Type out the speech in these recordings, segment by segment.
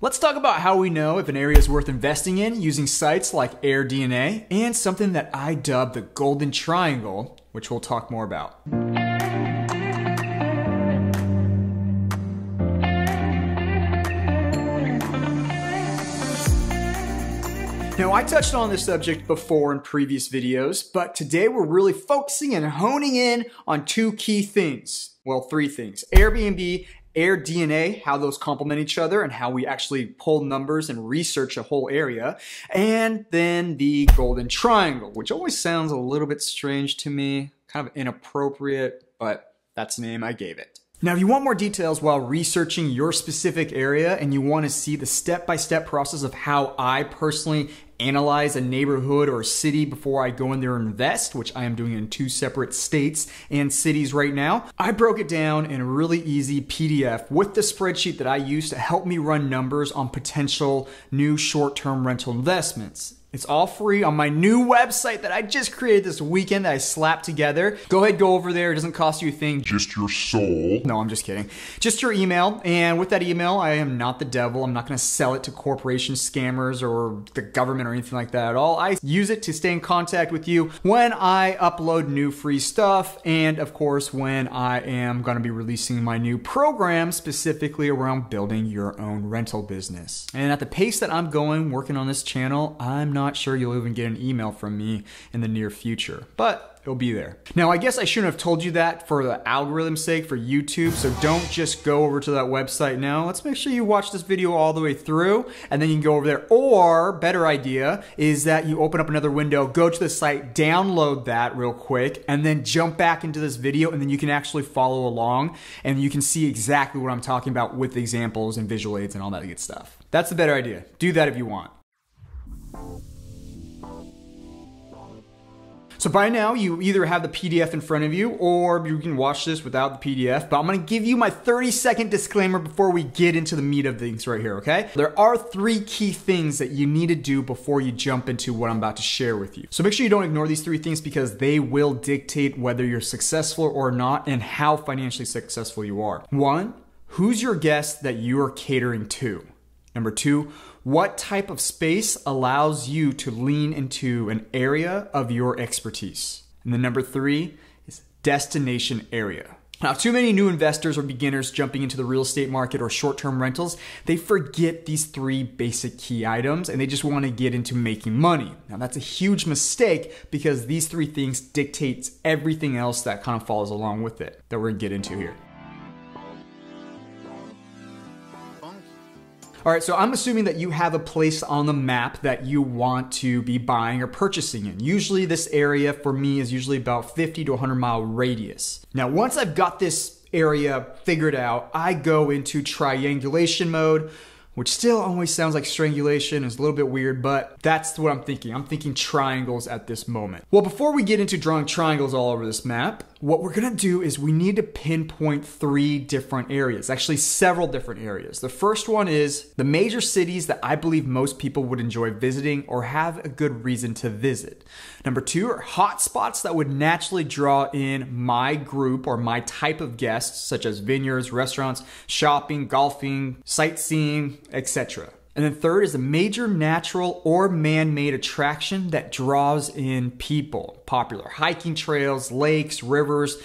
Let's talk about how we know if an area is worth investing in using sites like AirDNA and something that I dub the Golden Triangle, which we'll talk more about. Now, I touched on this subject before in previous videos, but today we're really focusing and honing in on two key things. Well, three things. Airbnb, AirDNA, how those complement each other and how we actually pull numbers and research a whole area. And then the Golden Triangle, which always sounds a little bit strange to me, kind of inappropriate, but that's the name I gave it. Now, if you want more details while researching your specific area and you want to see the step-by-step process of how I personally analyze a neighborhood or a city before I go in there and invest, which I am doing in 2 separate states and cities right now, I broke it down in a really easy PDF with the spreadsheet that I use to help me run numbers on potential new short-term rental investments. It's all free on my new website that I just created this weekend that I slapped together. Go ahead, go over there. It doesn't cost you a thing. Just your soul. No, I'm just kidding. Just your email. And with that email, I am not the devil. I'm not going to sell it to corporation scammers or the government or anything like that at all. I use it to stay in contact with you when I upload new free stuff. And of course, when I am going to be releasing my new program specifically around building your own rental business. And at the pace that I'm going, working on this channel, I'm not sure you'll even get an email from me in the near future, but it'll be there. Now, I guess I shouldn't have told you that for the algorithm's sake for YouTube, so don't just go over to that website now. Let's make sure you watch this video all the way through, and then you can go over there. Or, better idea, is that you open up another window, go to the site, download that real quick, and then jump back into this video, and then you can actually follow along, and you can see exactly what I'm talking about with examples and visual aids and all that good stuff. That's the better idea. Do that if you want. So by now, you either have the PDF in front of you or you can watch this without the PDF, but I'm gonna give you my 30-second disclaimer before we get into the meat of things right here, okay? There are 3 key things that you need to do before you jump into what I'm about to share with you. So make sure you don't ignore these 3 things because they will dictate whether you're successful or not and how financially successful you are. 1, who's your guest that you are catering to? Number 2, what type of space allows you to lean into an area of your expertise? And then number 3 is destination area. Now, too many new investors or beginners jumping into the real estate market or short-term rentals, they forget these 3 basic key items and they just want to get into making money. Now, that's a huge mistake because these 3 things dictate everything else that kind of follows along with it that we're going to get into here. All right, so I'm assuming that you have a place on the map that you want to be buying or purchasing in. Usually this area for me is usually about 50 to 100 mile radius. Now, once I've got this area figured out, I go into triangulation mode, which still always sounds like strangulation. It's a little bit weird, but that's what I'm thinking. I'm thinking triangles at this moment. Well, before we get into drawing triangles all over this map, what we're gonna do is we need to pinpoint 3 different areas, actually several different areas. The first one is the major cities that I believe most people would enjoy visiting or have a good reason to visit. Number 2 are hot spots that would naturally draw in my group or my type of guests, such as vineyards, restaurants, shopping, golfing, sightseeing, etc. And then 3rd is a major natural or man-made attraction that draws in people. Popular hiking trails, lakes, rivers,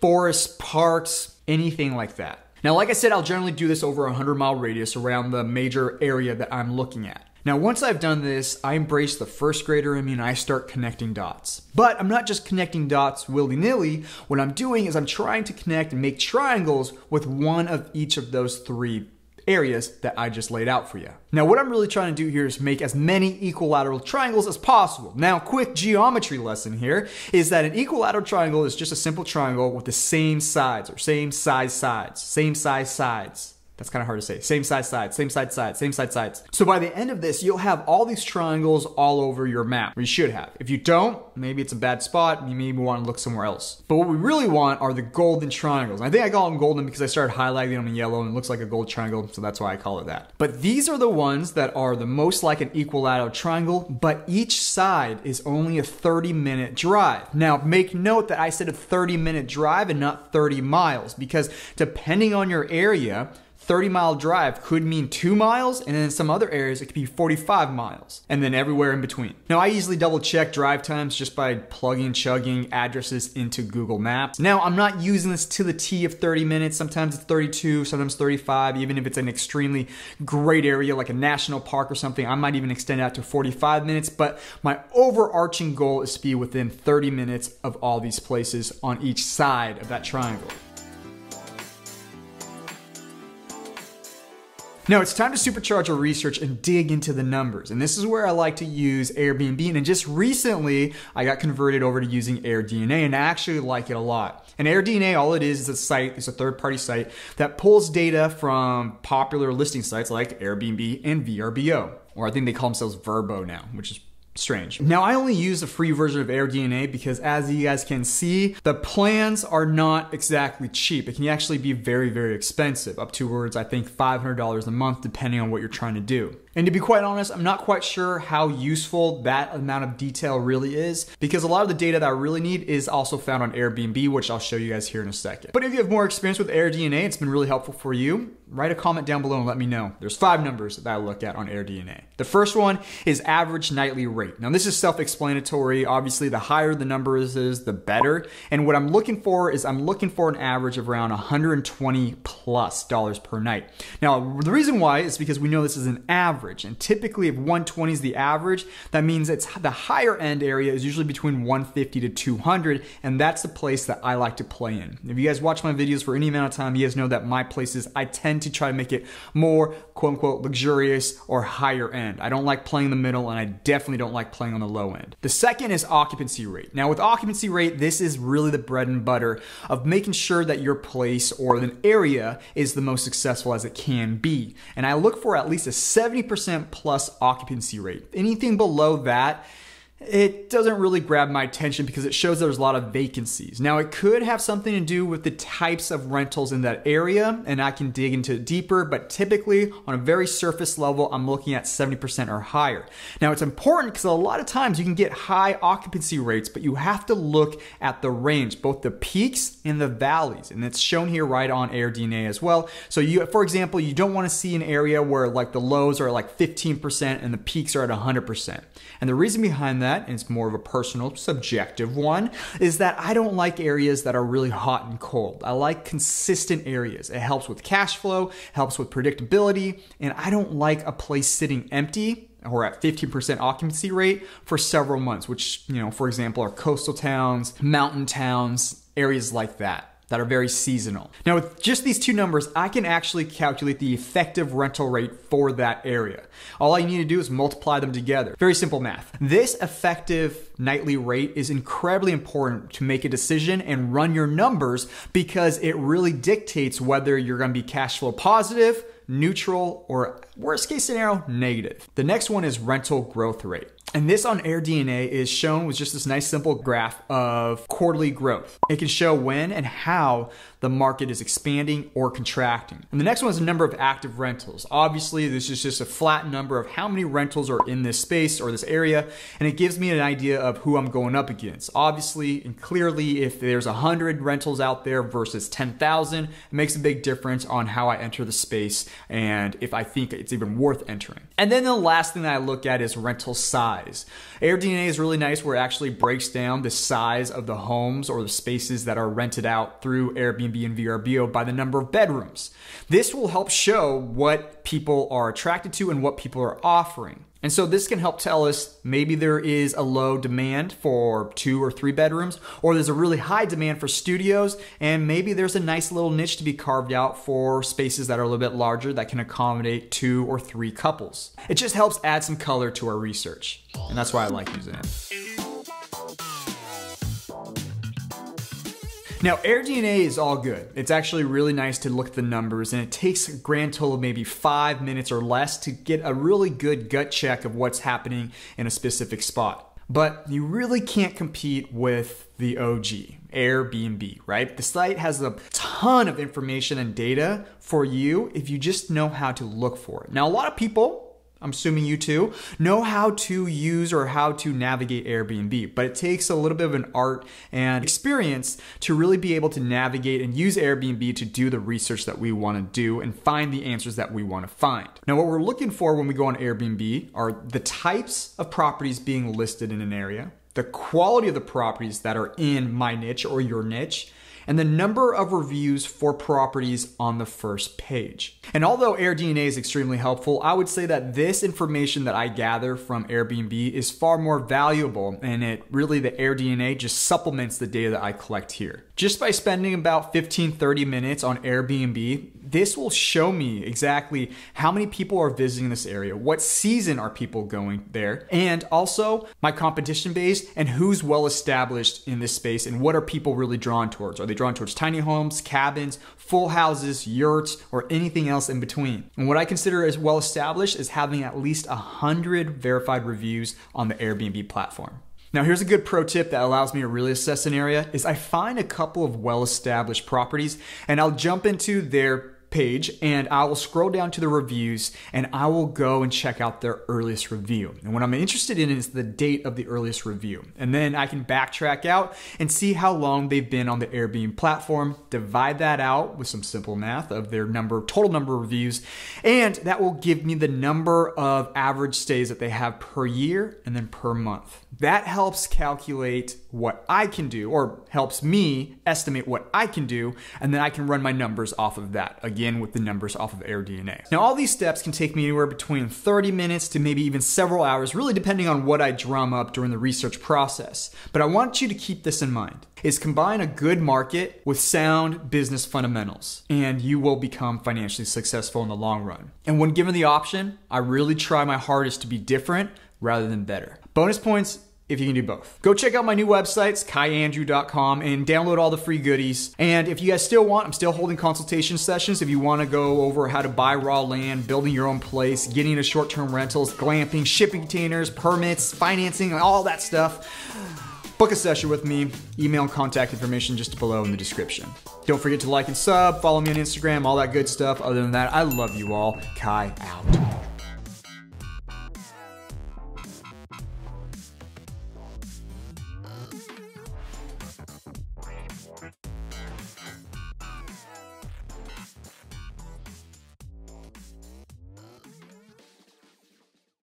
forests, parks, anything like that. Now, like I said, I'll generally do this over a 100-mile radius around the major area that I'm looking at. Now, once I've done this, I embrace the first grader in me and I start connecting dots. But I'm not just connecting dots willy-nilly. What I'm doing is I'm trying to connect and make triangles with one of each of those 3 areas that I just laid out for you. Now, what I'm really trying to do here is make as many equilateral triangles as possible. Now, quick geometry lesson here is that an equilateral triangle is just a simple triangle with the same sides or same size sides, same size sides. That's kind of hard to say. Same size sides, same side sides, same side sides. So by the end of this, you'll have all these triangles all over your map, or you should have. If you don't, maybe it's a bad spot, you maybe want to look somewhere else. But what we really want are the golden triangles. And I think I call them golden because I started highlighting them in yellow and it looks like a gold triangle, so that's why I call it that. But these are the ones that are the most like an equilateral triangle, but each side is only a 30-minute drive. Now, make note that I said a 30-minute drive and not 30 miles because depending on your area, 30-mile drive could mean 2 miles, and then in some other areas it could be 45 miles, and then everywhere in between. Now, I easily double check drive times just by plugging, chugging addresses into Google Maps. Now, I'm not using this to the T of 30 minutes. Sometimes it's 32, sometimes 35, even if it's an extremely great area like a national park or something. I might even extend out to 45 minutes, but my overarching goal is to be within 30 minutes of all these places on each side of that triangle. Now it's time to supercharge our research and dig into the numbers. And this is where I like to use Airbnb. And just recently, I got converted over to using AirDNA, and I actually like it a lot. And AirDNA, all it is a site, it's a third-party site that pulls data from popular listing sites like Airbnb and VRBO. Or I think they call themselves Verbo now, which is strange. Now, I only use the free version of AirDNA because, as you guys can see, the plans are not exactly cheap. It can actually be very, very expensive, up towards, I think, $500 a month, depending on what you're trying to do. And to be quite honest, I'm not quite sure how useful that amount of detail really is, because a lot of the data that I really need is also found on Airbnb, which I'll show you guys here in a second. But if you have more experience with AirDNA, it's been really helpful for you, write a comment down below and let me know. There's 5 numbers that I look at on AirDNA. The first one is average nightly rate. Now, this is self-explanatory. Obviously, the higher the number is, the better. And what I'm looking for is I'm looking for an average of around $120+ per night. Now, the reason why is because we know this is an average. And typically, if 120 is the average, that means it's the higher end area is usually between 150 to 200, and that's the place that I like to play in. If you guys watch my videos for any amount of time, you guys know that my places, I tend to try to make it more quote unquote luxurious or higher end. I don't like playing in the middle, and I definitely don't like playing on the low end. The second is occupancy rate. Now, with occupancy rate, this is really the bread and butter of making sure that your place or an area is the most successful as it can be. And I look for at least a 70% plus occupancy rate. Anything below that, it doesn't really grab my attention because it shows there's a lot of vacancies. Now, it could have something to do with the types of rentals in that area, and I can dig into it deeper, but typically on a very surface level, I'm looking at 70% or higher. Now, it's important because a lot of times you can get high occupancy rates, but you have to look at the range, both the peaks and the valleys, and it's shown here right on AirDNA as well. So you, for example, you don't want to see an area where like the lows are like 15% and the peaks are at 100%. And the reason behind that, and it's more of a personal, subjective one, is that I don't like areas that are really hot and cold. I like consistent areas. It helps with cash flow, helps with predictability, and I don't like a place sitting empty or at 15% occupancy rate for several months, which, you know, for example, are coastal towns, mountain towns, areas like that are very seasonal. Now, with just these 2 numbers, I can actually calculate the effective rental rate for that area. All I need to do is multiply them together. Very simple math. This effective nightly rate is incredibly important to make a decision and run your numbers because it really dictates whether you're going to be cash flow positive, neutral, or worst case scenario, negative. The next one is rental growth rate. And this on AirDNA is shown with just this nice simple graph of quarterly growth. It can show when and how the market is expanding or contracting. And the next one is the number of active rentals. Obviously, this is just a flat number of how many rentals are in this space or this area, and it gives me an idea of who I'm going up against. Obviously and clearly, if there's 100 rentals out there versus 10,000, it makes a big difference on how I enter the space and if I think it's even worth entering. And then the last thing that I look at is rental size. AirDNA is really nice where it actually breaks down the size of the homes or the spaces that are rented out through Airbnb and VRBO by the number of bedrooms. This will help show what people are attracted to and what people are offering. And so this can help tell us maybe there is a low demand for 2 or 3 bedrooms, or there's a really high demand for studios, and maybe there's a nice little niche to be carved out for spaces that are a little bit larger that can accommodate 2 or 3 couples. It just helps add some color to our research, and that's why I like using it. Now, AirDNA is all good. It's actually really nice to look at the numbers, and it takes a grand total of maybe 5 minutes or less to get a really good gut check of what's happening in a specific spot. But you really can't compete with the OG, Airbnb, right? The site has a ton of information and data for you if you just know how to look for it. Now, a lot of people I'm assuming you too, know how to use or how to navigate Airbnb, but it takes a little bit of an art and experience to really be able to navigate and use Airbnb to do the research that we want to do and find the answers that we want to find. Now, what we're looking for when we go on Airbnb are the types of properties being listed in an area, the quality of the properties that are in my niche or your niche, and the number of reviews for properties on the first page. And although AirDNA is extremely helpful, I would say that this information that I gather from Airbnb is far more valuable, and the AirDNA just supplements the data that I collect here. Just by spending about 15-30 minutes on Airbnb, this will show me exactly how many people are visiting this area, what season are people going there, and also my competition base and who's well established in this space and what are people really drawn towards. Are they drawn towards tiny homes, cabins, full houses, yurts, or anything else in between? And what I consider as well established is having at least 100 verified reviews on the Airbnb platform. Now, here's a good pro tip that allows me to really assess an area is I find a couple of well-established properties and I'll jump into their page and I will scroll down to the reviews and I will go and check out their earliest review. And what I'm interested in is the date of the earliest review. And then I can backtrack out and see how long they've been on the Airbnb platform, divide that out with some simple math of their total number of reviews, and that will give me the number of average stays that they have per year and then per month. That helps calculate what I can do, or helps me estimate what I can do, and then I can run my numbers off of that, again with the numbers off of AirDNA. Now, all these steps can take me anywhere between 30 minutes to maybe even several hours, really depending on what I drum up during the research process. But I want you to keep this in mind, is combine a good market with sound business fundamentals, and you will become financially successful in the long run. And when given the option, I really try my hardest to be different rather than better. Bonus points if you can do both. Go check out my new websites, kaiandrew.com, and download all the free goodies. And if you guys still want, I'm still holding consultation sessions. If you want to go over how to buy raw land, building your own place, getting into short-term rentals, glamping, shipping containers, permits, financing, all that stuff, book a session with me. Email and contact information just below in the description. Don't forget to like and sub, follow me on Instagram, all that good stuff. Other than that, I love you all. Kai out.